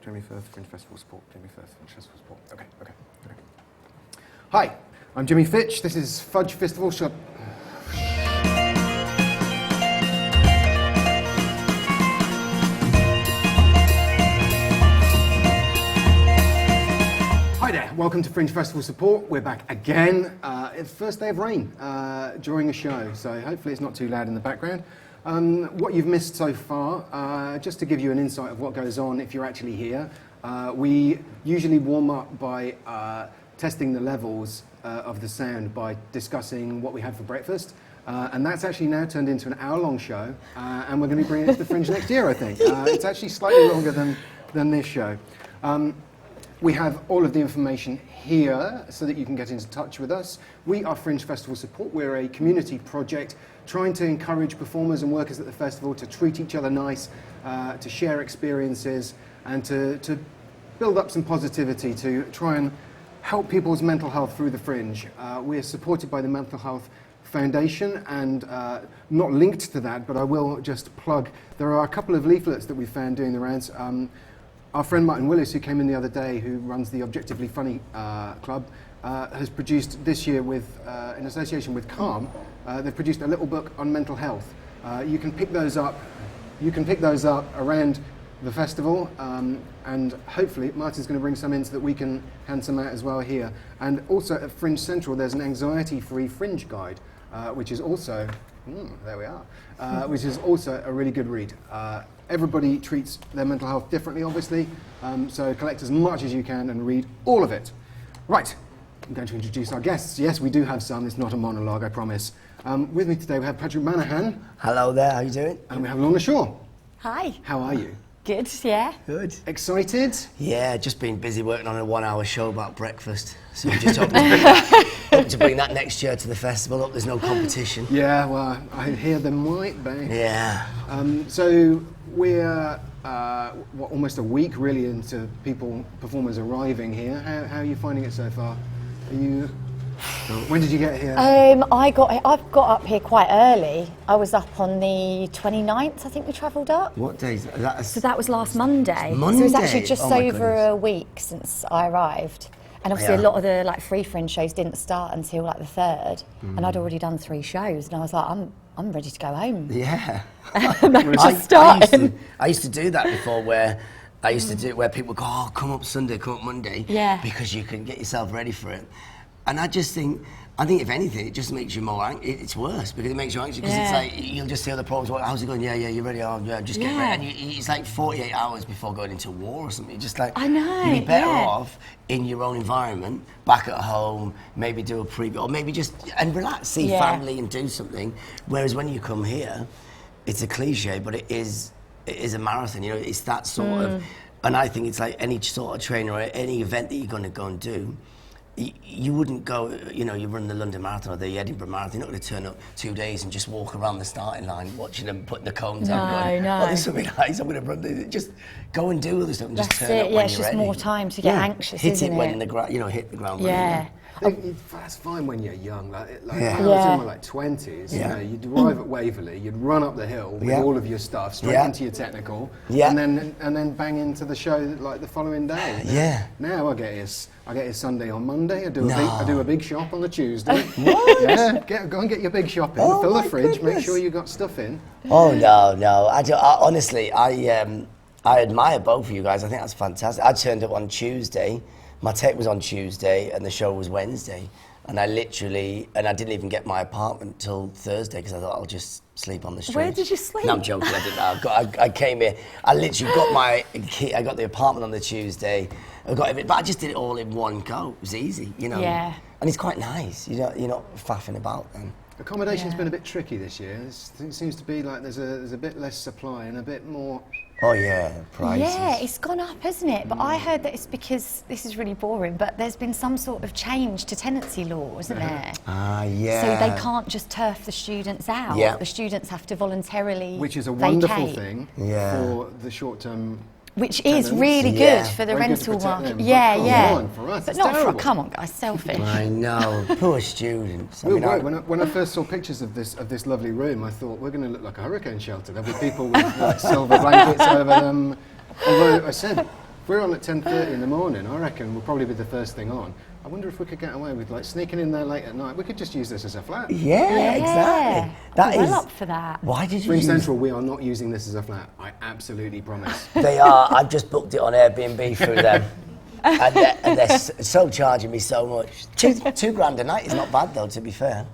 Jamie Firth, Fringe Festival Support. Jamie Firth, Fringe Festival Support. Okay. Hi, I'm Jimmy Fitch. This is Fudge Festival Shop. Hi there, welcome to Fringe Festival Support. We're back again. It's the first day of rain during a show, so hopefully it's not too loud in the background. What you've missed so far, just to give you an insight of what goes on if you're actually here, we usually warm up by testing the levels of the sound by discussing what we had for breakfast. And that's actually now turned into an hour-long show, and we're going to be bringing it to the Fringe next year, I think. It's actually slightly longer than this show. We have all of the information here so that you can get into touch with us. We are Fringe Festival Support. We're a community project trying to encourage performers and workers at the festival to treat each other nice, to share experiences, and to build up some positivity to try and help people's mental health through the Fringe. We're supported by the Mental Health Foundation, and not linked to that, but I will just plug, there are a couple of leaflets that we found doing the rounds. Our friend Martin Willis, who came in the other day, who runs the Objectively Funny Club, has produced this year, with in association with Calm, they've produced a little book on mental health. You can pick those up. You can pick those up around the festival, and hopefully Martin's going to bring some in so that we can hand some out as well here. And also at Fringe Central, there's an anxiety-free Fringe guide, which is also there we are, which is also a really good read. Everybody treats their mental health differently, obviously, so collect as much as you can and read all of it. Right, I'm going to introduce our guests. Yes, we do have some, it's not a monologue, I promise. With me today we have Patrick Monahan. Hello there, how you doing? And we have Lorna Shaw. Hi. How are you? Good, yeah. Good. Excited? Yeah, just been busy working on a 1 hour show about breakfast. So I'm just hoping to bring that next year to the festival. Hope there's no competition. Yeah, well, I hear there might be. Yeah. So we're almost a week really into performers arriving here. How are you finding it so far? Are you? When did you get here? I've got up here quite early. I was up on the 29th, I think we travelled up. What day is that? So that was last Monday. Monday? So it was actually just Oh my over goodness. a week since I arrived. And obviously Yeah. a lot of the free Fringe shows didn't start until the 3rd. And I'd already done 3 shows and I was like, I'm ready to go home. Yeah. Just starting. I used to do that before, where I used to do it where people go, oh, come up Sunday, come up Monday. Yeah. Because you can get yourself ready for it. And I think if anything, it just makes you more anxious. It's worse because it makes you anxious, because it's like, you'll just see other problems. How's it going? Yeah, you're ready? Oh, yeah, just get ready. And it's like 48 hours before going into war or something. You're just like, I know, you'd be better yeah. off in your own environment, back at home, maybe do a preview, or maybe just, and relax, see family and do something. Whereas when you come here, it's a cliche, but it is a marathon, you know, it's that sort of, and I think it's like any sort of trainer or any event that you're going to go and do, you wouldn't go, you know, you run the London Marathon or the Edinburgh Marathon, you're not going to turn up 2 days and just walk around the starting line watching them putting the cones out going, No. oh, there's something nice, I'm going to run this. Just go and do other stuff and just That's turn up it, when yeah, you're it's just ready. more time to get anxious, hit isn't it when it? the ground, you know, hit the ground Yeah. That's fine when you're young. Like Yeah. I was in my 20s. Yeah. You know, you'd arrive at Waverley, you'd run up the hill with all of your stuff straight into your technical, and then bang into the show like the following day. Now I get here Sunday on Monday. I do a big shop on the Tuesday. What? Yeah, go and get your big shop in. Fill the fridge. Goodness. Make sure you got stuff in. Oh no! Honestly, I admire both of you guys. I think that's fantastic. I turned up on Tuesday. My tape was on Tuesday, and the show was Wednesday. And I didn't even get my apartment till Thursday because I thought I'll just sleep on the street. Where did you sleep? No, I'm joking. I didn't. I came here. I literally got my key. I got the apartment on the Tuesday. I got everything, but I just did it all in one go. It was easy, you know. Yeah. And it's quite nice. You're not faffing about then. Accommodation's been a bit tricky this year. It seems to be like there's a bit less supply and a bit more. Oh yeah, prices. Yeah, it's gone up, hasn't it? But I heard that it's because, this is really boring, but there's been some sort of change to tenancy law, isn't there? Yeah. So they can't just turf the students out. Yeah. The students have to voluntarily Which is a wonderful vacate. thing Yeah. for the short-term. Which is tenants. really good Yeah. for the Very good to rental protect market. them, but Yeah, come yeah. on, for us, but it's not terrible. come on, guys, selfish. I know, poor students. I We mean, were. When I first saw pictures of this lovely room, I thought we're going to look like a hurricane shelter. There'll be people with like silver blankets over them. Although I said If we're on at 10:30 in the morning, I reckon we'll probably be the first thing on. I wonder if we could get away with like sneaking in there late at night. We could just use this as a flat. Yeah, exactly. That I'm is. well up for that. Why did you Fringe use? Central, we are not using this as a flat. I absolutely promise. They are. I've just booked it on Airbnb through them. And they're so charging me so much. Two grand a night is not bad though, to be fair.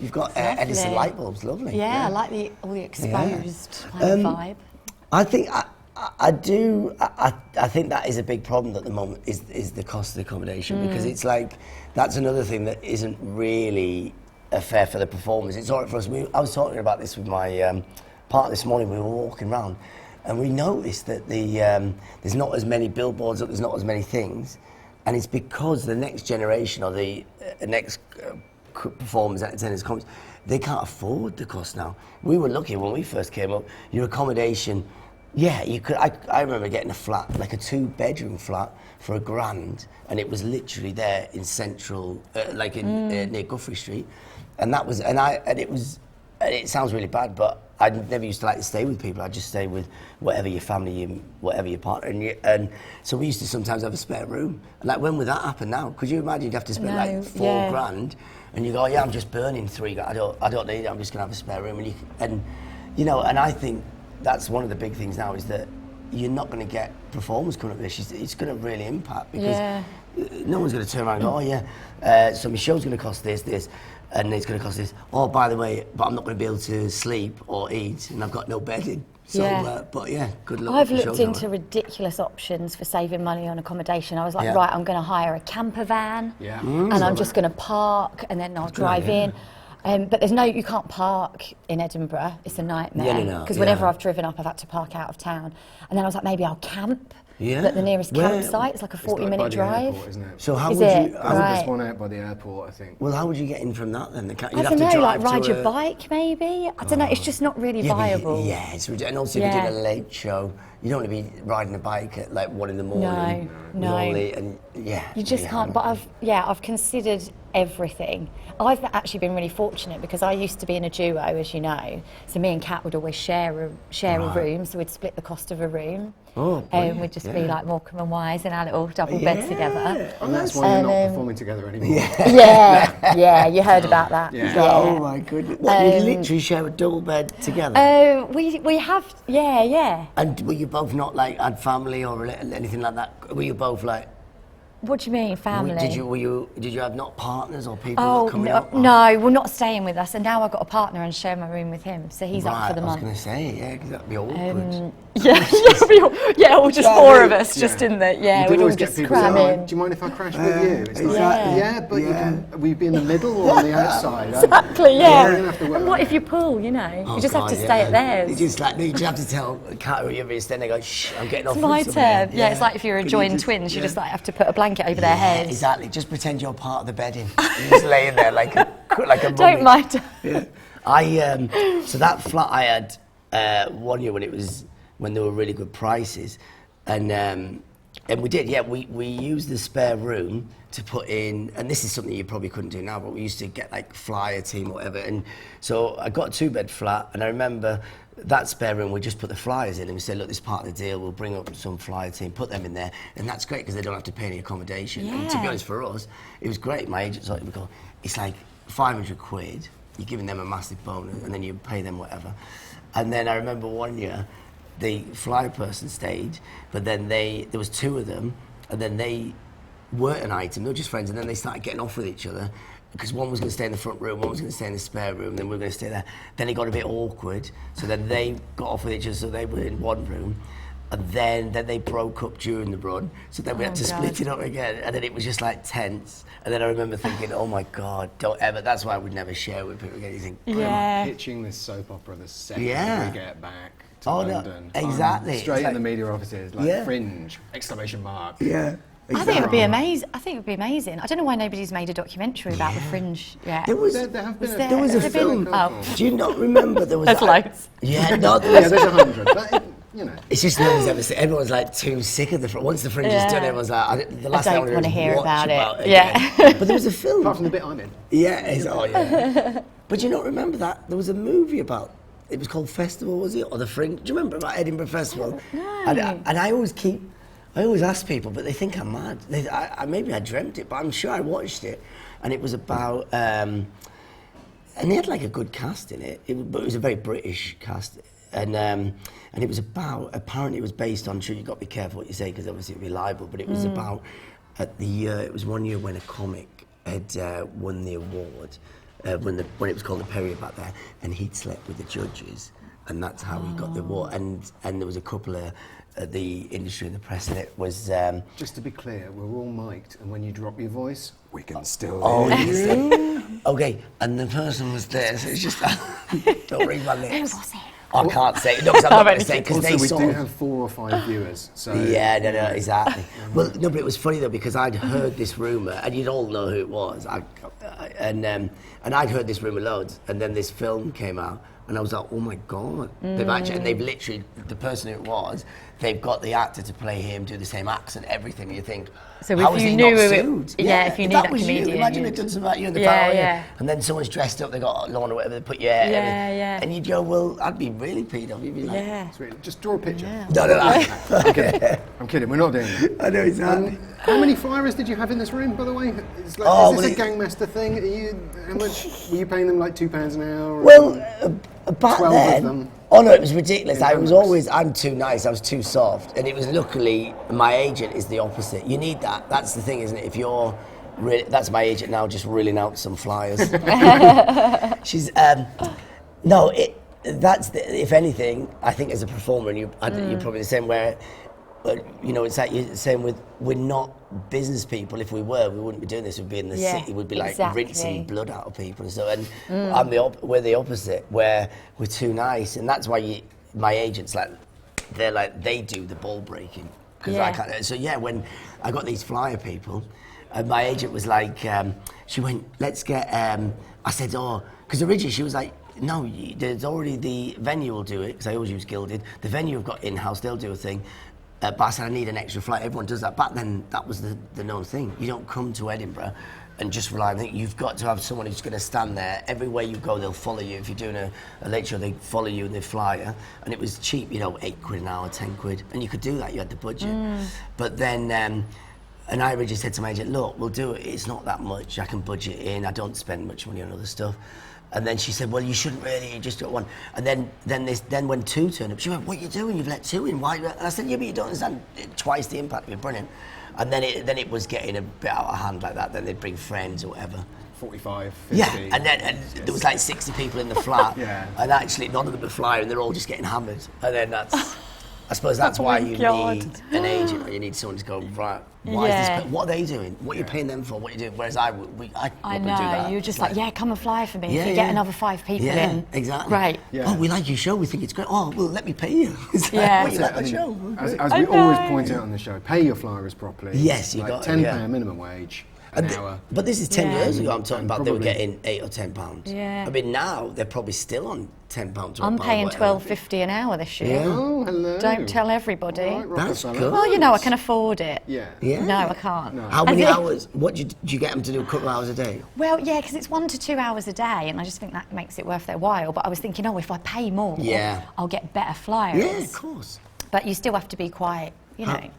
You've got Edison light bulbs, lovely. Yeah, I like all the exposed kind of vibe. I think I do. I think that is a big problem at the moment. Is the cost of accommodation, because it's like that's another thing that isn't really fair for the performers. It's all right for us. I was talking about this with my partner this morning. We were walking around, and we noticed that there's not as many billboards up. There's not as many things, and it's because the next generation or the next performers at tennis conference, they can't afford the cost now. We were lucky when we first came up. Your accommodation. Yeah, you could. I remember getting a flat, like a 2-bedroom flat, for £1,000, and it was literally there in central, near Guthrie Street, and that was, and it was. It sounds really bad, but I never used to like to stay with people. I just stay with whatever your family, whatever your partner, and so we used to sometimes have a spare room. And like, when would that happen now? Could you imagine you'd have to spend like £4,000, and you go, I'm just burning £3,000. I don't need it. I'm just gonna have a spare room, and I think. That's one of the big things now, is that you're not going to get performers coming up with this. It's going to really impact, because no one's going to turn around and go, so my show's going to cost this, and it's going to cost this. Oh, by the way, but I'm not going to be able to sleep or eat, and I've got no bedding. So, good luck. I've looked into ridiculous options for saving money on accommodation. I was like, right, I'm going to hire a camper van, and I'm just going to park, and then I'll drive in. But you can't park in Edinburgh. It's a nightmare. Because whenever I've driven up, I've had to park out of town. And then I was like, maybe I'll camp. Yeah. But the nearest campsite is like a 40-minute drive. Airport, isn't it? So how would you? Right. I think there's one out by the airport, I think. Well, how would you get in from that then? I don't know, like ride your bike maybe? I don't know, it's just not really viable. It's ridiculous. And also if you're doing a late show, you don't want to be riding a bike at like 1 in the morning. No. And you just can't. But I've considered everything. I've actually been really fortunate, because I used to be in a duo, as you know. So me and Kat would always share a room, so we'd split the cost of a room. And we'd just be like Morecambe and Wise in our little double bed together. And that's why you're not performing together anymore. You heard about that. Oh my goodness. You literally share a double bed together? We have, yeah. And were you both not like had family or anything like that? Were you both like? What do you mean, family? Did you have not partners or people that coming up? No, well, not staying with us, and now I've got a partner and share my room with him, so he's up for the month. I was going to say, because that'd be awkward. Or just 4 of us, just in the, we'd all just cram in. Do you mind if I crash with you? It's like, but will you be in the middle or on the outside? Exactly, And what if you pull, you just have to stay at theirs. You just have to tell Kat or you're then they go, shh, I'm getting off. It's my turn. Yeah, it's like if you're a joined twins, you just like have to put a blanket over their heads. Exactly. Just pretend you're part of the bedding. You're just laying there like a mummy. Don't mind. So that flat I had 1 year when there were really good prices, and we did. We used the spare room to put in, and this is something you probably couldn't do now, but we used to get like flyer team or whatever, and so I got a 2-bed flat, and I remember that spare room, we just put the flyers in and we said, look, this is part of the deal, we'll bring up some flyer team, put them in there, and that's great because they don't have to pay any accommodation. And to be honest, for us, it was great. My agent's like, it's like 500 quid, you're giving them a massive bonus, and then you pay them whatever. And then I remember 1 year, the flyer person stayed, but then there was 2 of them, and then they weren't an item, they were just friends, and then they started getting off with each other, because one was going to stay in the front room, one was going to stay in the spare room, then we were going to stay there. Then it got a bit awkward, so then they got off with each other, so they were in one room, and then they broke up during the run, so then we had to split it up again, and then it was just like tense. And then I remember thinking, oh my God, don't ever, that's why I would never share with people again. You think, I'm pitching this soap opera the second we get back to London. No, exactly. Straight in the media offices, like Fringe, exclamation mark. Yeah. Exactly. I think it would be amazing. I don't know why nobody's made a documentary about the Fringe yet. There was a film. Do you not remember there was? There's loads. Yeah, there's 100. But it's just no one's ever seen. Everyone's like too sick of the Fringe. Once the Fringe is done, everyone's like, the last I don't want to hear about it. But there was a film. Apart from the bit I'm in. But do you not remember that? There was a movie about. It was called Festival, was it, or the Fringe? Do you remember about Edinburgh Festival? No. And I always keep. I always ask people, but they think I'm mad. Maybe I dreamt it, but I'm sure I watched it, and it was about. And they had like a good cast in it, but it was a very British cast, and it was about. Apparently, it was based on. Sure, you got to be careful what you say because obviously it'd be libel, but it was about. It was one year when a comic had won the award, when it was called the Perrier back there, and he'd slept with the judges, and that's how he got the award. And there was a couple of. The industry and the press, and it was... Just to be clear, we're all mic'd, and when you drop your voice, we can still hear you. Okay, and the person was there, so it's just... Don't read my lips. Who was it? I can't say it. No, because I'm not going to say it, because they we sort do of... have 4 or 5 viewers, so... Yeah, no, exactly. Well, no, but it was funny, though, because I'd heard this rumour, and you'd all know who it was, and I'd heard this rumour loads, and then this film came out, and I was like, oh my God. They've literally, the person who it was, they've got the actor to play him, do the same accent, everything, and you think, so how if is you he knew not it, sued? if you knew that was comedian, you, imagine they'd done something about you in the Yeah, power, yeah. and then someone's dressed up, they got Lorna or whatever, they put your hair, Yeah. and you'd go, well, I'd be really peed off. You'd be like, Yeah. Sweet. Just draw a picture. Yeah. no. I'm kidding, we're not doing it. I know exactly. How many flyers did you have in this room, by the way? It's like, Oh, is this well, a gangmaster thing? How much were you paying them, like £2 an hour? Well, back 12 of then, them. oh no, it was ridiculous. Yeah, I was nice. always, I'm too nice, I was too soft. And it was luckily, my agent is the opposite. You need that. That's the thing, isn't it? If you're, that's my agent now, just reeling out some flyers. She's, no, that's, if anything, I think as a performer, and you're probably the same where, you know, it's like you're saying we're not business people. If we were, we wouldn't be doing this. We'd be in the city. We'd be like rinsing blood out of people and stuff. And we're the opposite, where we're too nice, and that's why my agents they do the ball breaking because I can't. So yeah, when I got these flyer people, my agent was like, she went, let's get. I said, oh, because originally she was like. No, there's already the venue will do it because I always use Gilded. The venue have got in-house, they'll do a thing. But I said I need an extra flight. Everyone does that. Back then, that was the known thing. You don't come to Edinburgh and just rely on it. You've got to have someone who's going to stand there. Everywhere you go, they'll follow you. If you're doing a late show, they follow you and they fly you. And it was cheap, you know, £8 an hour, 10 quid. And you could do that. You had the budget. But then, and I originally said to my agent, look, we'll do it. It's not that much. I can budget in. I don't spend much money on other stuff. And then she said, well, you shouldn't really, you just got one. And then when 2 turned up, she went, what are you doing? You've let 2 in, why? And I said, yeah, but you don't understand, twice the impact would be brilliant. And then it was getting a bit out of hand like that, then they'd bring friends or whatever. 45, 50. Yeah, and there was like 60 people in the flat, Yeah. and actually none of them were flying, and they're all just getting hammered. And then I suppose that's why you need an agent, or you need someone to go, right, why is this, what are they doing? What are you paying them for? What are you doing? Whereas I know, do that. you're just like, come and fly for me. Yeah, if you get another 5 people in. Exactly. Right. Yeah. Oh, we like your show, we think it's great. Oh, well, let me pay you. It's like, Yeah. what, you like my I show? mean, as we always point out on the show, pay your flyers properly. Yes, you like got £10 minimum wage. An hour. But this is 10 years ago I'm talking about they were Probably. getting £8 or £10. Yeah. I mean, now they're probably still on £10. I'm paying £12.50 an hour this year. Yeah. Oh, hello. Don't tell everybody. All right, That's Rockefeller. good. Well, you know, I can afford it. Yeah. Yeah. No, I can't. No. How many hours? What do you get them to do? A couple of hours a day? Well, yeah, because it's 1 to 2 hours a day, and I just think that makes it worth their while. But I was thinking, if I pay more, I'll get better flyers. Yeah, of course. But you still have to be quite,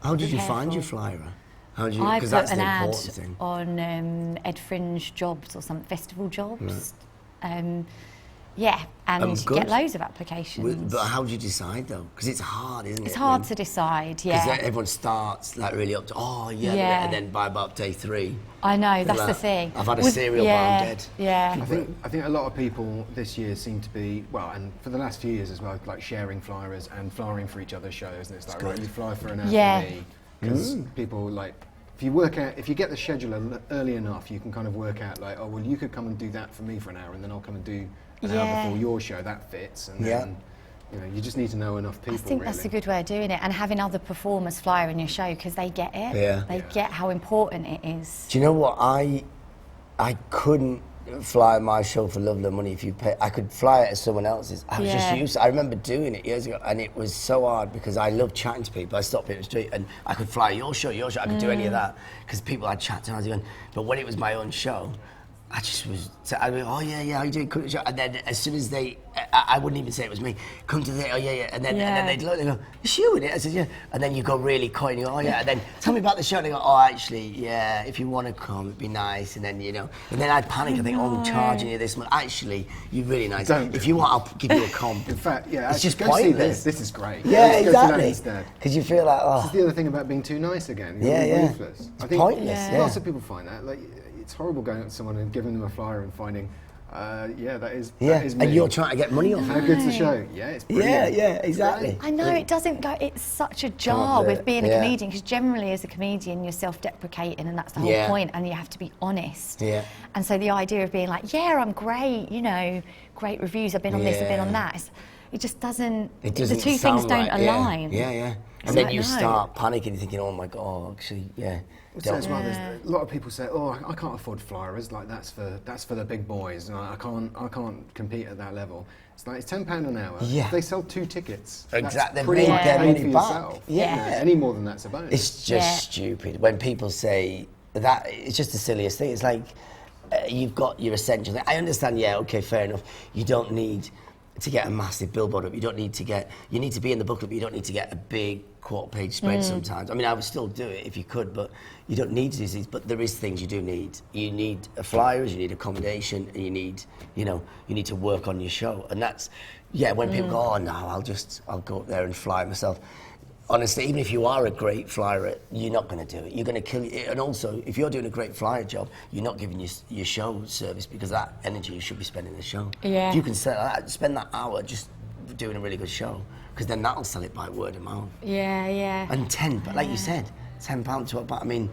How did you find your careful. flyer? I Because put that's an the ad important thing. on Ed Fringe jobs or some festival jobs. Yeah, and good. get loads of applications. But how do you decide though? Because it's hard, isn't it? It's hard to decide, Because yeah. everyone starts like really up to, Yeah. and then by about day 3. I know, that's like, the thing. I've had a cereal bar, I'm dead. Yeah. I think a lot of people this year seem to be, well, and for the last few years as well, like sharing flyers and flying for each other's shows. And it's like, right, you fly for an hour for me. Because people like, if you get the schedule early enough, you can kind of work out like, oh, well, you could come and do that for me for an hour, and then I'll come and do an hour before your show. That fits, and then you just need to know enough people. I think that's a good way of doing it, and having other performers flyer in your show because they get it. Yeah. They get how important it is. Do you know what? I couldn't fly my show for love nor money if you pay. I could fly it as someone else's. I was just used to, I remember doing it years ago, and it was so hard because I love chatting to people. I stopped in the street and I could fly your show. I could do any of that because people I'd chat to. And I was going, but when it was my own show, I just was, I mean, oh yeah, how you doing? And then as soon as I wouldn't even say it was me. Come to the, oh yeah, and then they'd look, they go, is you in it? I said, yeah. And then you go really coy and you go, oh yeah. And then tell me about the show. And they go, oh actually, yeah, if you want to come, it'd be nice. And then and then I'd panic. I think, oh, I'm charging you this much. Actually, you're really nice. If you want, I'll give you a comp. In fact, yeah, it's just go pointless. See this is great. Yeah, exactly. Because you feel like, oh. This is the other thing about being too nice again. Yeah. Ruthless. I think pointless. Yeah. Lots of people find that it's horrible going up to someone and giving them a flyer and finding, that is me. And you're trying to get money off. How good's the show? Yeah, it's brilliant. Yeah, exactly. I know, it doesn't go, it's such a jar with being a comedian, because generally as a comedian you're self-deprecating and that's the whole point, and you have to be honest. Yeah. And so the idea of being like, yeah, I'm great, great reviews, I've been on this, I've been on that, it just doesn't, the two things don't align. Yeah. And then you start panicking, thinking, oh my God, actually, As well, a lot of people say, "Oh, I can't afford flyers. Like that's for the big boys. I can't compete at that level." It's like it's £10 an hour. Yeah. They sell 2 tickets. Exactly. That's pretty much their paid money for back. yourself. Yeah. Any more than that's a bonus. It's just stupid when people say that. It's just the silliest thing. It's like you've got your essential thing. I understand. Yeah. Okay. Fair enough. You don't need to get a massive billboard up. You need to be in the booklet, but you don't need to get a big quarter-page spread sometimes. I mean, I would still do it if you could, but you don't need to do these. But there is things you do need. You need flyers, you need accommodation, and you need to work on your show. And that's, when people go, oh no, I'll go up there and fly myself. Honestly, even if you are a great flyer, you're not going to do it. You're going to kill it. And also, if you're doing a great flyer job, you're not giving your show service, because that energy you should be spending the show. Yeah. If you can spend that hour just doing a really good show, because then that'll sell it by word of mouth. Yeah. And but like you said, £10, £12. I mean,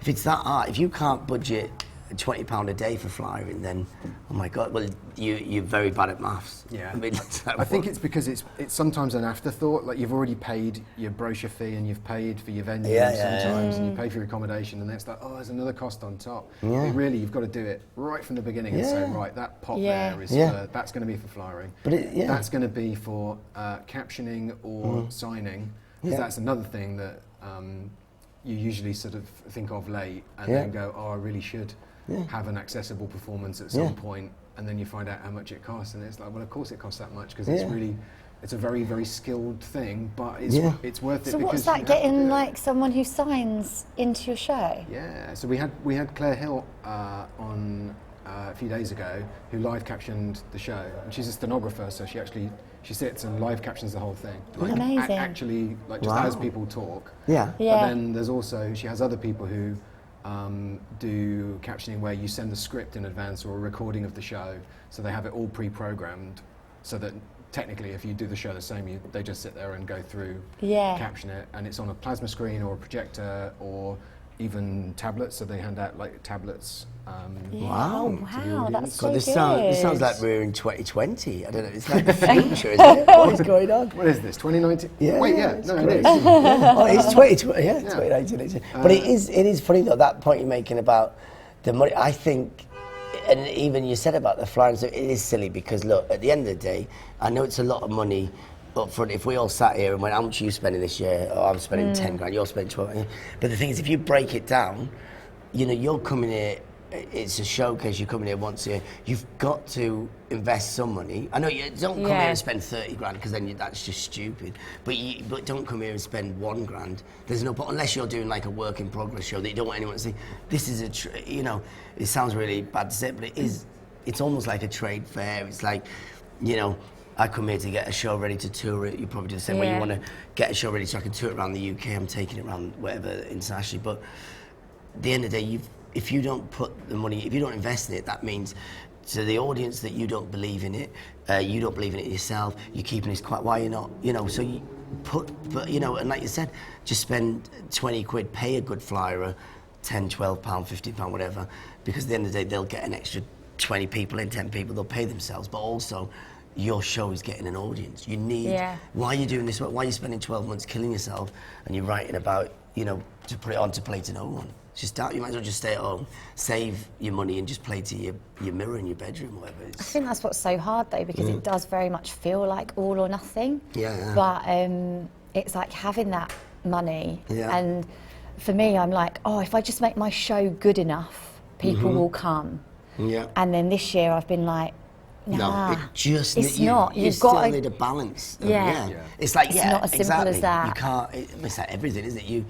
if it's that hard, if you can't budget £20 a day for flyering, then oh my God, well you're very bad at maths. Yeah, I mean, I think it's because it's sometimes an afterthought. Like you've already paid your brochure fee and you've paid for your venue sometimes, and you pay for your accommodation, and then it's like, oh, there's another cost on top. Yeah. But really, you've got to do it right from the beginning and say, right, that pot there is that's going to be for flyering. But that's going to be for captioning or signing. Because that's another thing that you usually sort of think of late and then go, oh, I really should have an accessible performance at some point, and then you find out how much it costs, and it's like, well, of course it costs that much, because it's a very, very skilled thing, but it's worth it. So what's that, getting like someone who signs into your show? Yeah, so we had Claire Hill on a few days ago, who live captioned the show, and she's a stenographer, so she sits and live captions the whole thing. Like, amazing. Actually, like just as people talk. Yeah. But then there's also, she has other people who do captioning where you send the script in advance or a recording of the show, so they have it all pre-programmed, so that technically if you do the show the same, they just sit there and go through, caption it, and it's on a plasma screen or a projector or even tablets, so they hand out like tablets. Wow, that's so this good. Sounds like we're in 2020. I don't know, it's like the future, isn't it? What is going on? What is this, 2019? Yeah, Wait, it's no, crazy. it is. Oh, it's 2020, 2019. But it is funny though, that point you're making about the money. I think, and even you said about the flying, so it is silly, because look, at the end of the day, I know it's a lot of money up front. If we all sat here and went, how much are you spending this year? Oh, I'm spending 10 grand, you're spending 12. But the thing is, if you break it down, you're coming here, it's a showcase, you're coming here once a year, you've got to invest some money. I know you don't come here and spend 30 grand, because then that's just stupid. But don't come here and spend 1 grand. There's no point, unless you're doing like a work in progress show that you don't want anyone to see. This is it sounds really bad to say, but it's almost like a trade fair. It's like, I come here to get a show ready to tour it. You probably do the same way. You want to get a show ready so I can tour it around the UK. I'm taking it around wherever internationally. But at the end of the day, if you don't put the money, if you don't invest in it, that means to the audience that you don't believe in it, you don't believe in it yourself, you're keeping it quiet. Why are you not? So you and like you said, just spend 20 quid, pay a good flyer, 10, 12 pound, 15 pound, whatever, because at the end of the day, they'll get an extra 20 people in, 10 people, they'll pay themselves, but also your show is getting an audience. You need, why are you doing this? Why are you spending 12 months killing yourself and you're writing about, to put it on to play to no one? Just you might as well just stay at home, save your money, and just play to your mirror in your bedroom, whatever it is. I think that's what's so hard though, because it does very much feel like all or nothing. But it's like having that money, and for me, I'm like, oh, if I just make my show good enough, people will come. Yeah. And then this year I've been like, nah, no, it's not. You You've still got need a balance. Yeah. It's like, It's not as simple exactly. as that. You can't, it's like everything, isn't it? You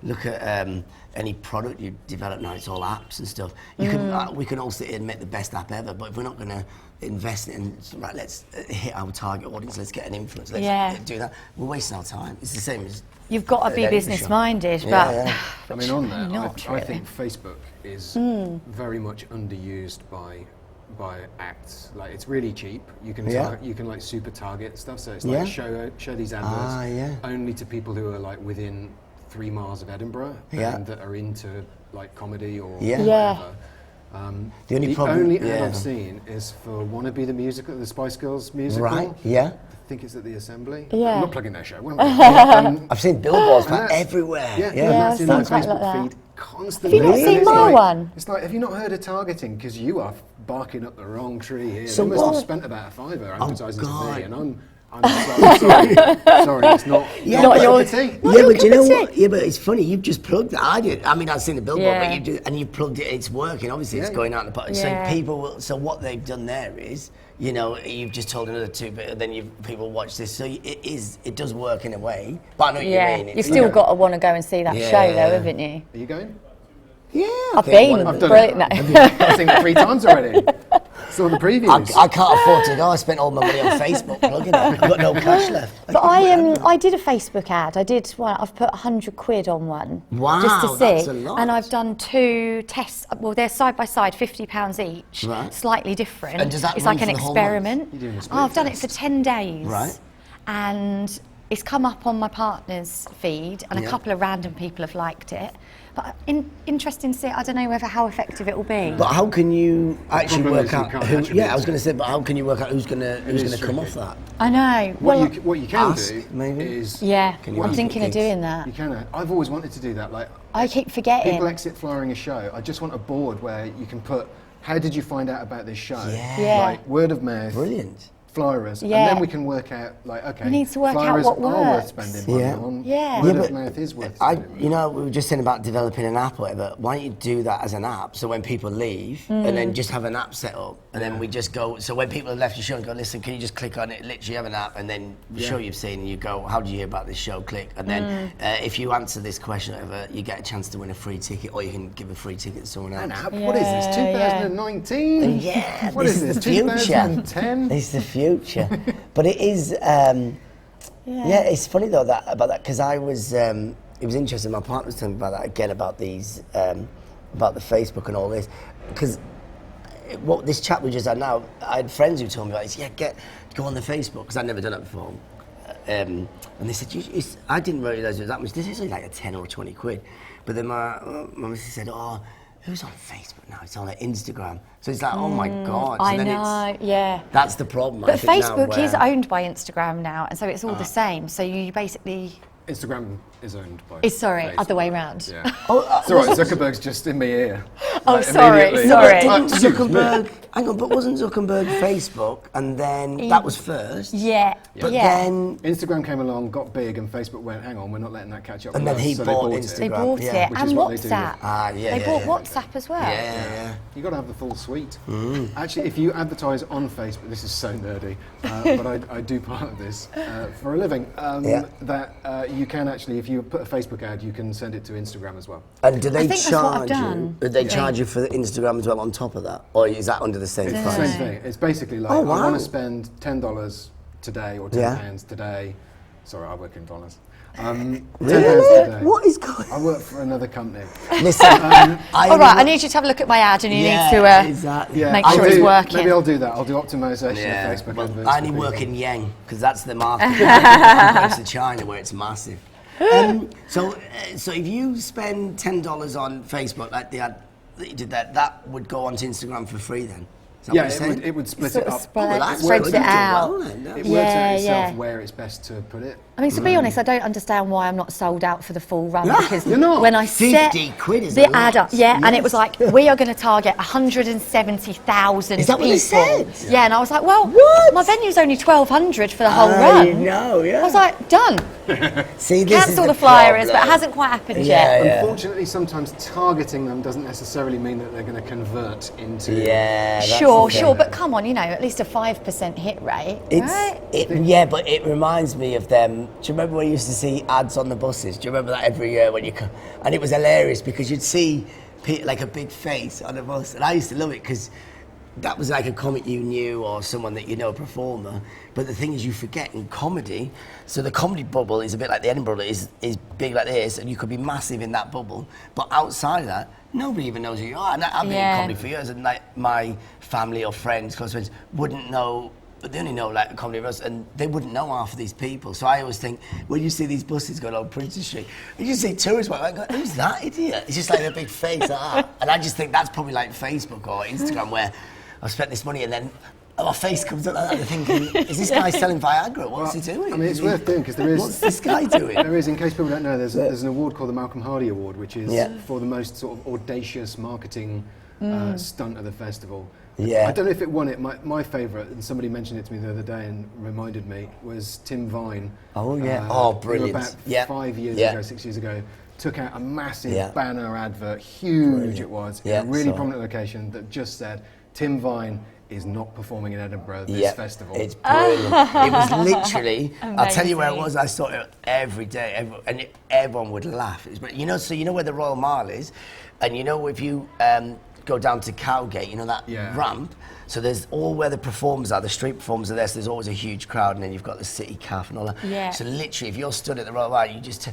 look at any product you develop now, it's all apps and stuff. You can, we can all sit here and make the best app ever, but if we're not going to invest in, right, let's hit our target audience, let's get an influence, let's do that, we're wasting our time. It's the same as... You've got to be business minded, but I mean, on that, not I really. think Facebook is very much underused by acts. Like, it's really cheap. You can you can like super target stuff. So it's like show these adverts only to people who are like within 3 miles of Edinburgh and that are into like comedy or whatever. The only ad I've seen is for "Wanna Be the Musical," the Spice Girls musical. Right. Yeah. I think it's at the Assembly. Yeah. I'm not plugging their show. What am I I've seen billboards everywhere. and that's in my something like Facebook that. feed constantly. Have you not And seen it's my like- one? It's like, have you not heard of targeting? Because you are barking up the wrong tree here. So they must what- have spent about £5 advertising to God. me, and I'm sorry. Sorry, it's not. Not your- tea. Yeah, but do you know cup of what? Yeah, but it's funny. You've just plugged it. I did. I mean, I've seen the billboard, Yeah. but you do, and you've plugged it. It's working. Obviously, it's going out in the pot. Yeah. So people will. So what they've done there is, you know, you've just told another 2, but then people watch this. So it does work in a way. But I know what you mean. You've still got to want to go and see that show, though, haven't you? Are you going? Yeah, I've been. I've done Brilliant. it. I've seen it 3 times already. Saw the previews. I can't afford to go. I spent all my money on Facebook plugging it. I've got no cash left. But I did a Facebook ad. I did one. I've put £100 on one. Wow, just to see. that's a lot. And I've done 2 tests. Well, they're side by side, £50 each. Right. Slightly different. And does that it's run like an for the whole month? experiment. You're doing a split I've done it test. for 10 days. Right. And it's come up on my partner's feed, and a couple of random people have liked it. But interesting to see. I don't know how effective it will be. But how can you actually problem work is you out can't who? attribute Yeah, I was it. going to say, but how can you work out who's going to come off that? I know. What you can ask, do maybe? is Yeah, you I'm ask thinking the of kids? doing that. you can. I've always wanted to do that. Like, I keep forgetting. people exit flyering a show. I just want a board where you can put, how did you find out about this show? Yeah. Like, word of mouth. Brilliant. Flyers, Yeah. and then we can work out, like, okay, We need to work out flyers what are worth works. spending money Yeah. on. Yeah. Word Yeah, of but mouth is worth spending money You know, we were just saying about developing an app or whatever. Why don't you do that as an app? So when people leave, and then just have an app set up, and then we just go. So when people have left your show, and go, listen, can you just click on it? Literally have an app, and then the show you've seen, and you go, how did you hear about this show? Click, and then if you answer this question, or whatever, you get a chance to win a free ticket, or you can give a free ticket to someone else. An app? What is this? 2019? Yeah, What is this? the future. 2010? It's the future. But it is. Yeah, it's funny though about that because I was. It was interesting. My partner was telling me about that again about these, about the Facebook and all this, because what this chat we just had now, I had friends who told me about this. Yeah, go on the Facebook because I'd never done it before. And they said, I didn't realise it was that much. This is only like a 10 or 20 quid. But then my missus said, oh, who's on Facebook now? It's on like Instagram. So it's like, oh my God. So I then know, yeah. That's the problem. I But think, now, Facebook is where- owned by Instagram now, and so it's all the same. So you basically... Instagram is owned by. Sorry, Facebook. other way round. Yeah. Oh, It's all right, Zuckerberg's just in my ear. Oh, Like, sorry, immediately. sorry. Like, Didn't excuse me. Zuckerberg, hang on, but wasn't Zuckerberg Facebook and then that was first? Yeah, But yeah. then, Instagram came along, got big, and Facebook went, hang on, we're not letting that catch up And with then us. he So bought they Instagram. They it. bought Yeah. it, Which and is what they do WhatsApp. with- They bought WhatsApp as well. yeah. You got to have the full suite. Actually, if you advertise on Facebook, this is so nerdy, but I do part of this for a living. That you can actually, if you put a Facebook ad, you can send it to Instagram as well. And do they think that's what I've charge you? done. Do they charge you for the Instagram as well on top of that? Or is that under the same It's price? the same thing. It's basically like, Oh, I want wow. to spend $10 today or £10 today. Sorry, I work in dollars. £10 today. What is going I work for another company. Listen, All right, I need you to have a look at my ad, and you need to exactly. Yeah, make I'll sure it's do- working. Maybe I'll do that. I'll do optimization Yeah, of Facebook well, adverts. I only for work people. in yen because that's the market. I go to China where it's massive. So if you spend $10 on Facebook, like the ad that you did that would go onto Instagram for free then? Is that Yeah, what you're saying? it would split Sort it of up. spread- well, that's spreads good. it You've done out. well then, no? It works Yeah, out itself yeah. where it's best to put it. I mean, to be honest, I don't understand why I'm not sold out for the full run because You're not. when I 50 set quid is the a lot. ad up, and it Yes. was like we are going to target 170,000 Is that people. what they said? Yeah, and I was like, well, What? my venue's only 1,200 for the whole I run. know, yeah. I was like, done. See, this cancel is the flyers, but it problem. hasn't quite happened Yeah. yet. Unfortunately, sometimes targeting them doesn't necessarily mean that they're going to convert into. Yeah. that's Sure, the thing. sure, but come on, you know, at least a 5% hit rate, right? Yeah, but it reminds me of them. Do you remember when you used to see ads on the buses? Do you remember that every year when you come? And it was hilarious because you'd see like a big face on a bus, and I used to love it because that was like a comic you knew or someone that you know, a performer. But the thing is, you forget in comedy. So the comedy bubble is a bit like the Edinburgh is big like this, and you could be massive in that bubble. But outside of that, nobody even knows who you are. And I've been in comedy for years, and like my family or friends, close friends, wouldn't know. But they only know like comedy of us, and they wouldn't know half of these people. So I always think when you see these buses going on Princes Street, and you see tourists, I go, who's that idiot? It's just like a big face like that. And I just think that's probably like Facebook or Instagram where I've spent this money and then my face comes up like that. They're thinking, is this guy selling Viagra? What's he doing? I mean, it's worth doing because there is. What's this guy doing? There is, in case people don't know, there's an award called the Malcolm Hardy Award, which is for the most sort of audacious marketing stunt of the festival. Yeah. I don't know if it won it. My favourite, and somebody mentioned it to me the other day and reminded me, was Tim Vine. Oh, yeah. Brilliant. About 5 years ago, 6 years ago, took out a massive banner advert, huge it was, in a really prominent location that just said, Tim Vine is not performing in Edinburgh this festival. It's brilliant. It was literally, I'll tell you where it was, I saw it every day, and everyone would laugh. You know, so you know where the Royal Mile is, and you know if you go down to Cowgate, you know that ramp, so there's all where the performers are, the street performers are there, so there's always a huge crowd, and then you've got the City Cafe and all that. Yeah. So literally, if you're stood at the Royal Mile, you just...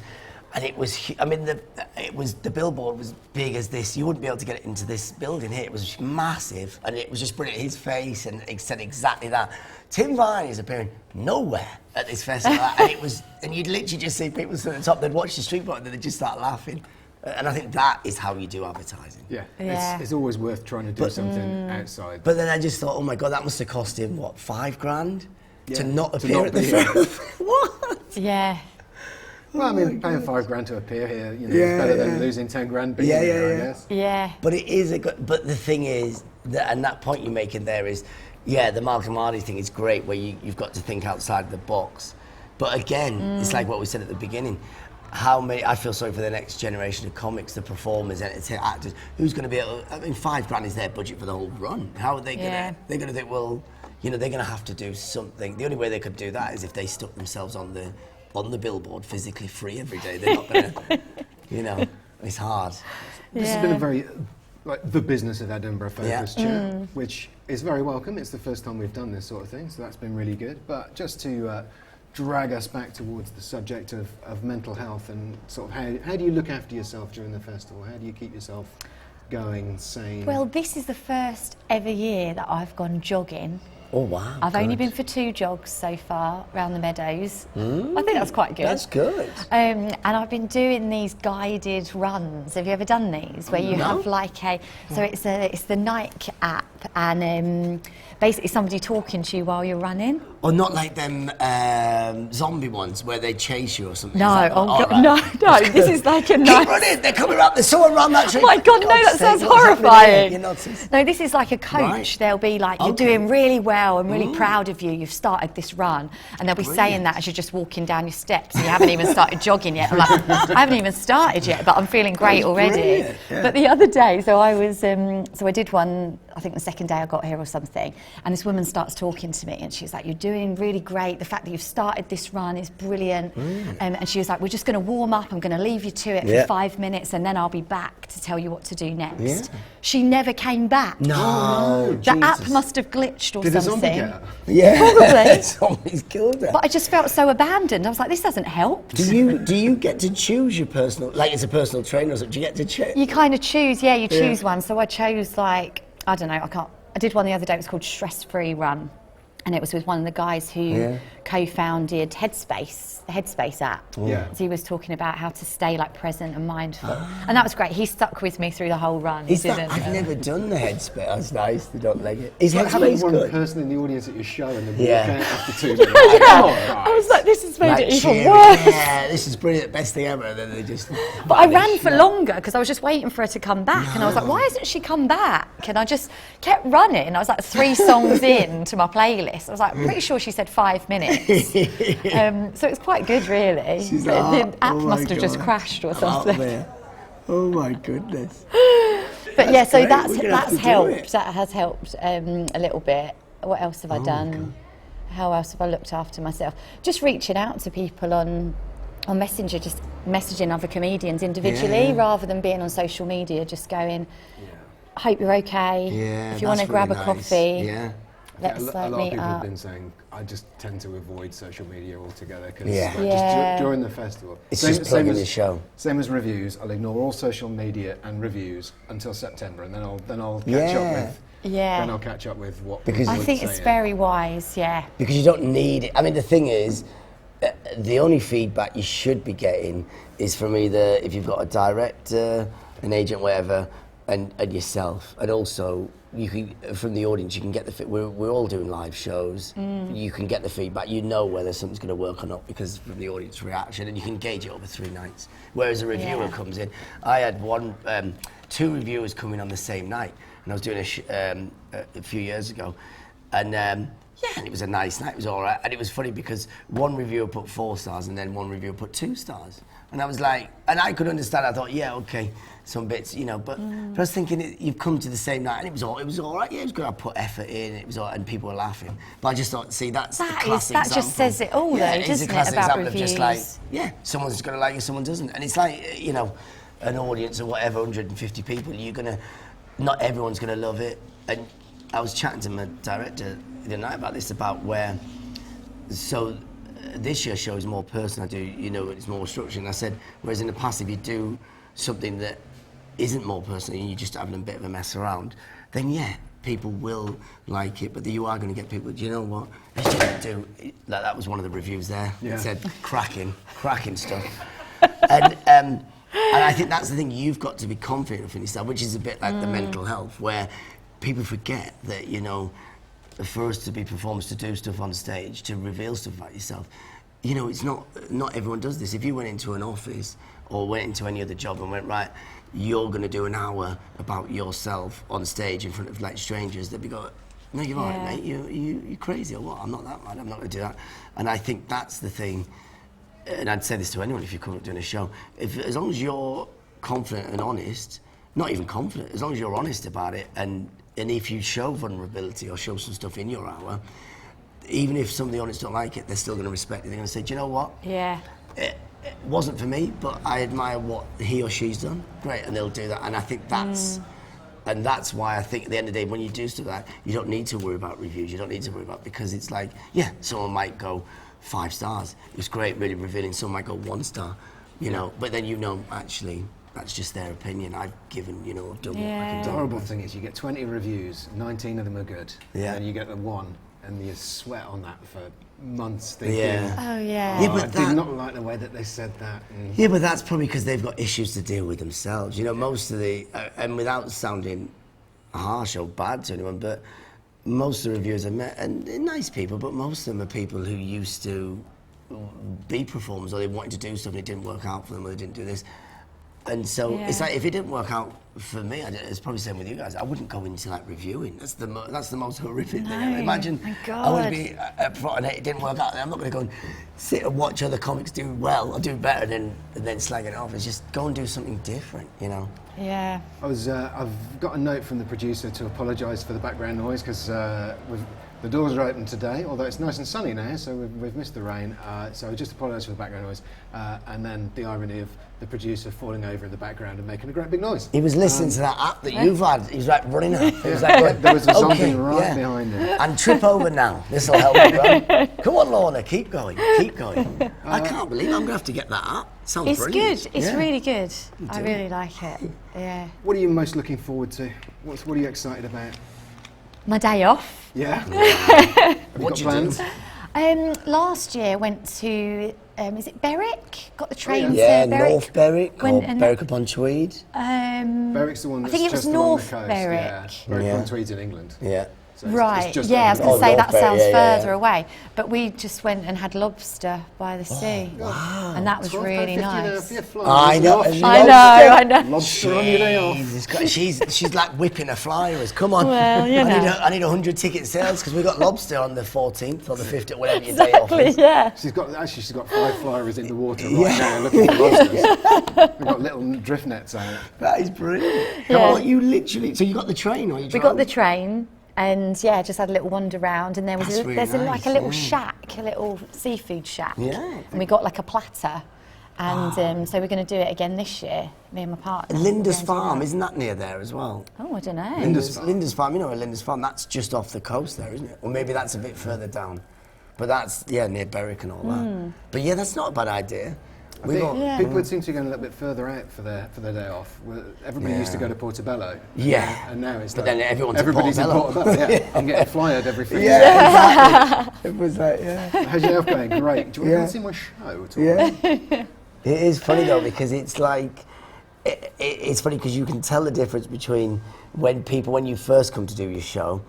And it was, I mean, the billboard was big as this. You wouldn't be able to get it into this building here. It was massive, and it was just brilliant. His face, and it said exactly that. Tim Vine is appearing nowhere at this festival, and you'd literally just see people sit at the top. They'd watch the street board, and then they'd just start laughing. And I think that is how you do advertising. Yeah. It's always worth trying to do something outside. But then I just thought, oh my God, that must have cost him what, $5,000 to not appear at the film. What? Yeah. Well, I mean, paying $5,000 to appear here, you know, is better than losing $10,000 being here, I guess. Yeah. But it is a good. But the thing is, and that point you're making there is, the Malcolm Hardy thing is great, where you've got to think outside the box. But again, it's like what we said at the beginning. How many? I feel sorry for the next generation of comics, the performers, actors. Who's going to be able? I mean, $5,000 is their budget for the whole run. How are they going to? They're going to think, well, you know, they're going to have to do something. The only way they could do that is if they stuck themselves on the billboard physically free every day. They're not going to, you know, it's hard. This has been a very, like, the business of Edinburgh focused chat, which is very welcome. It's the first time we've done this sort of thing, so that's been really good. But just to drag us back towards the subject of mental health and sort of how do you look after yourself during the festival? How do you keep yourself going, sane? Well, this is the first ever year that I've gone jogging. Oh, wow. I've only been for 2 jogs so far around the meadows. I think that's quite good. That's good. And I've been doing these guided runs. Have you ever done these? Where you have like so it's the Nike app, and basically somebody talking to you while you're running. Or not like them zombie ones where they chase you or something. No, Right. no. This is like a Keep nice. running, they're coming around. There's someone around that tree. Oh my God, no, that God's sounds sake, what's happening horrifying. here? You're not- No, this is like a coach. Right. They'll be like, you're doing really well. I'm really proud of you. You've started this run. And they'll be saying that as you're just walking down your steps and you haven't even started jogging yet. I'm like, I haven't even started yet, but I'm feeling great already. Yeah. But the other day, so I was, so I did one, I think the second day I got here or something, and this woman starts talking to me and she's like, you're doing really great. The fact that you've started this run is brilliant. And she was like, we're just going to warm up. I'm going to leave you to it for 5 minutes and then I'll be back to tell you what to do next. Yeah. She never came back. No, The app must have glitched or Did a something. zombie get her? Yeah, Probably. somebody's killed her. But I just felt so abandoned. I was like, this doesn't help. Do you get to choose your personal, like it's a personal trainer or something? Do you get to choose? You kind of choose, you choose one. So I chose like, I don't know, I did one the other day, it was called Stress Free Run. And it was with one of the guys who co-founded Headspace, the Headspace app. Yeah. So he was talking about how to stay like present and mindful. And that was great. He stuck with me through the whole run. I've never done the Headspace. That's nice. They don't like it. Is Like having Headspace one good? person in the audience at your show and then walk Yeah. out after 2 minutes. Like, come on, I guys. was like, this has made Like it even cheering, worse. Yeah, this is brilliant, best thing ever. And then they just. But I ran for longer because I was just waiting for her to come back. And I was like, why hasn't she come back? And I just kept running. I was like 3 songs in to my playlist. I was like, pretty sure she said 5 minutes. minutes. So it's quite good, really. The app must have just crashed or something. Oh my goodness. But yeah, so great. that's helped. That has helped a little bit. What else have I done? How else have I looked after myself? Just reaching out to people on Messenger, just messaging other comedians individually rather than being on social media, just going, hope you're okay. Yeah, if you want to grab really a nice. coffee, let's a lot of meet people have up. been saying, I just tend to avoid social media altogether because Yeah. during the festival, It's just plugging the show. Same as reviews, I'll ignore all social media and reviews until September, and then I'll catch up with. Yeah. Then I'll catch up with what. Because I people think are it's saying. very wise, yeah. Because you don't need it. I mean, the thing is, the only feedback you should be getting is from either if you've got a director, an agent, whatever, and yourself. And also, you can, from the audience, you can get the we're all doing live shows. You can get the feedback. You know whether something's going to work or not because from the audience reaction, and you can gauge it over 3 nights. Whereas a reviewer comes in. I had 2 reviewers coming on the same night, and I was doing a few years ago, and and it was a nice night. It was all right, and it was funny because one reviewer put 4 stars, and then one reviewer put 2 stars, and I was like, and I could understand. I thought, yeah, okay, some bits, you know, but I was thinking you've come to the same night, and it was all right. Yeah, it was good. I put effort in. It was all, and people were laughing. But I just thought, see, that's a classic that example. just says it all, though, it's doesn't a classic it, about example reviews? of just like, someone's going to like you, someone doesn't, and it's like, you know, an audience of whatever 150 people, not everyone's going to love it. And I was chatting to my director the other night about this, about where, this year's show is more personal. I do, you know, it's more structured. And I said, whereas in the past, if you do something that isn't more personal and you're just having a bit of a mess around, then people will like it, but you are going to get people, do you know what? Let's just do, like, that was one of the reviews there. It said, cracking stuff. And I think that's the thing, you've got to be confident in yourself, which is a bit like the mental health, where people forget that, you know, for us to be performers, to do stuff on stage, to reveal stuff about yourself, you know, it's not everyone does this. If you went into an office or went into any other job and went, right, you're going to do an hour about yourself on stage in front of like strangers, they'd be going, no, you're all right, mate, you're crazy or what? I'm not that mad, I'm not going to do that. And I think that's the thing. And I'd say this to anyone if you come up doing a show, as long as you're confident and honest, not even confident, as long as you're honest about it, and if you show vulnerability or show some stuff in your hour, even if some of the audience don't like it, they're still going to respect it. They're going to say, do you know what? Yeah. It wasn't for me, but I admire what he or she's done. Great, and they'll do that. And I think that's why I think at the end of the day, when you do stuff like that, you don't need to worry about reviews. You don't need to worry about, because it's like, someone might go 5 stars. It was great, really revealing. Someone might go 1 star, you know. But then, you know, actually, that's just their opinion. I've given, you know, I've done what I can do. The horrible thing is you get 20 reviews, 19 of them are good, and you get the 1, and you sweat on that for months thinking, but I did not like the way that they said that. Yeah, but that's probably because they've got issues to deal with themselves. You know, most of the, and without sounding harsh or bad to anyone, but most of the reviewers I met, and they're nice people, but most of them are people who used to be performers, or they wanted to do stuff and it didn't work out for them, or they didn't do this. And so it's like, if it didn't work out for me, it's probably the same with you guys, I wouldn't go into like reviewing. That's the most horrific thing. Imagine I would be up front and it didn't work out, and I'm not going to go and sit and watch other comics do well or do better and then slag it off. It's just go and do something different, you know? Yeah. I've got a note from the producer to apologise for the background noise, because the doors are open today, although it's nice and sunny now, so we've missed the rain. So I just apologise for the background noise. And then the irony of the producer falling over in the background and making a great big noise. He was listening to that app that you've had. He was like running up. He was like going, there was something behind him. And trip over now. This will help you, right? Come on, Lorna, keep going, keep going. I can't believe I'm going to have to get that app. Sounds brilliant. Good. It's really good. I really like it. Yeah. What are you most looking forward to? What are you excited about? My day off. Yeah. Have you got plans? Last year went to, is it Berwick? Got the train to Berwick. North Berwick or Berwick upon Tweed. Berwick's the one that's I think it was just North along the coast. Berwick. Yeah. Berwick upon Tweed's in England. Yeah. So Right, it's just yeah, I was going Oh, to say that North Bay, sounds yeah. further away. But we just went and had lobster by the sea. Wow. And that was really nice. I know. I know. Lobster on your day off. Jesus Christ, she's like whipping her flyers. Come on. Well, you know. I need 100 ticket sales because we got lobster on the 14th or the 15th, whatever your day off Exactly, is. yeah. She's got 5 flyers in the water right now looking for lobsters. We've got little drift nets out. That is brilliant. Yeah. What, you literally, so you got the train or you We got the train and yeah, just had a little wander around and there was That's really there's nice, like a little yeah. shack, a little seafood shack. Yeah. And we got like a platter. And so we're going to do it again this year, me and my partner. Linda's We're going to do Farm, that. isn't that near there as well? Oh, I don't know. Linda's Farm, you know where Linda's Farm, that's just off the coast there, isn't it? Or maybe that's a bit further down. But that's, yeah, near Berwick and all that. But yeah, that's not a bad idea. I think people would seem to be going a little bit further out for their day off. Everybody used to go to Portobello. Yeah. And now it's But like then everyone's everybody's at in Portobello. Yeah. I'm getting flyered every 3 days. Exactly. It was like, yeah. How's your health going? Great. Do you want to see my show at all? Yeah. It is funny though because it's like, it's funny because you can tell the difference between when you first come to do your show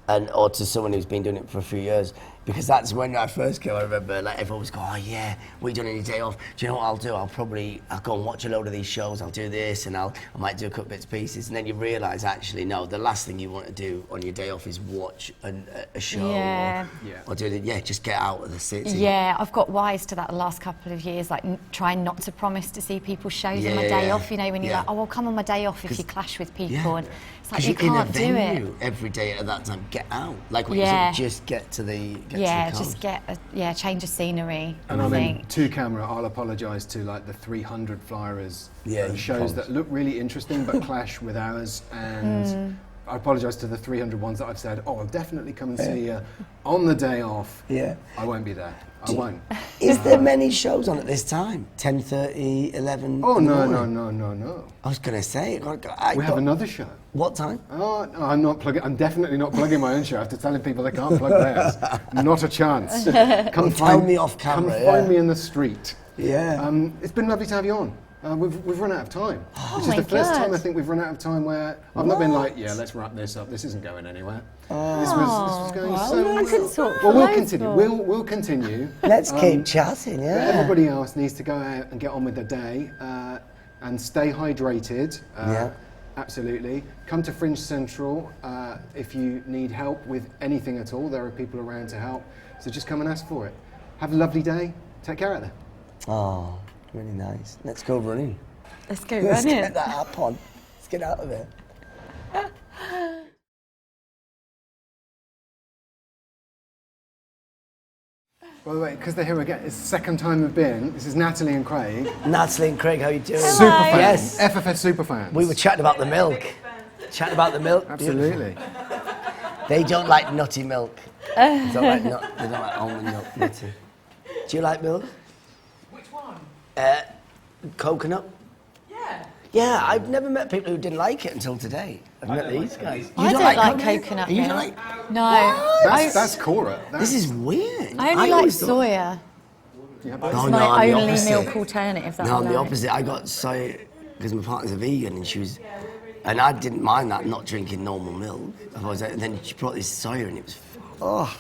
or to someone who's been doing it for a few years. Because that's when I first came, I remember like everyone was going, oh yeah, what are you doing on your day off? Do you know what I'll do? I'll go and watch a load of these shows, I'll do this and I might do a couple bits and pieces. And then you realise actually, no, the last thing you want to do on your day off is watch a show or do it, just get out of the city. Yeah, I've got wise to that the last couple of years, like trying not to promise to see people's shows on my day off, you know, when you're like, oh, well, come on my day off if you clash with people. And it's like, you can't do in a it. venue every day at that time, get out. Like what you said, just get to the just get change of scenery. And I I'm think. in to camera. I'll apologise to like the 300 flyers and shows that look really interesting but clash with ours. And I apologise to the 300 ones that I've said, oh, I'll definitely come and see you on the day off. Yeah, I won't be there. I won't. Is there many shows on at this time? 10:30, 11? Oh no. I was going to say, we have another show. What time? Oh, no, I'm definitely not plugging my own show after telling people they can't plug theirs. Not a chance. Tell me off camera. Come find me in the street. Yeah. It's been lovely to have you on. We've run out of time. Oh Which is the first time I think we've run out of time where I've not been like, yeah, let's wrap this up. This isn't going anywhere. This was going so well. I could talk Well, we'll continue. We'll continue. Let's keep chatting, But everybody else needs to go out and get on with their day and stay hydrated. Absolutely. Come to Fringe Central if you need help with anything at all. There are people around to help. So just come and ask for it. Have a lovely day. Take care out there. Oh, really nice. Let's go running. Let's go Let's running. get that app on. Let's get out of here. By the way, because they're here again, it's the second time we've been. This is Natalie and Craig. Natalie and Craig, how you doing? Super fans. Yes. FFS super fans. We were chatting about the milk. Chatting about the milk. Absolutely. They don't like nutty milk. They don't like almond milk, nutty. Do you like milk? Which one? Coconut? Yeah. Yeah, I've never met people who didn't like it until today. I've met these guys. I don't like coconut You milk. don't like? No. That's Cora. This is weird. I only like always thought- soya. Yeah, Oh, It's no, my I'm the only opposite. milk alternative that No, I I'm the like. opposite. I got soy because my partner's a vegan and she was, and I didn't mind that, not drinking normal milk. And then she brought this soya and it was, oh.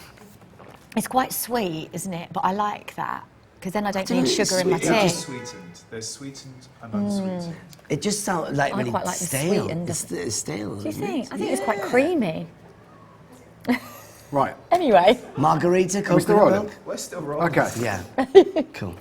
It's quite sweet, isn't it? But I like that because then I don't need know, sugar it's in my sweet. tea. Just sweetened. There's sweetened and unsweetened. It just sounds like I really quite like the stale. sweetened. It's stale. Do you think? I think it's quite creamy. Right. Anyway. Margarita, Are we still coconut rolling? milk? We're still rolling. Okay. Yeah. Cool.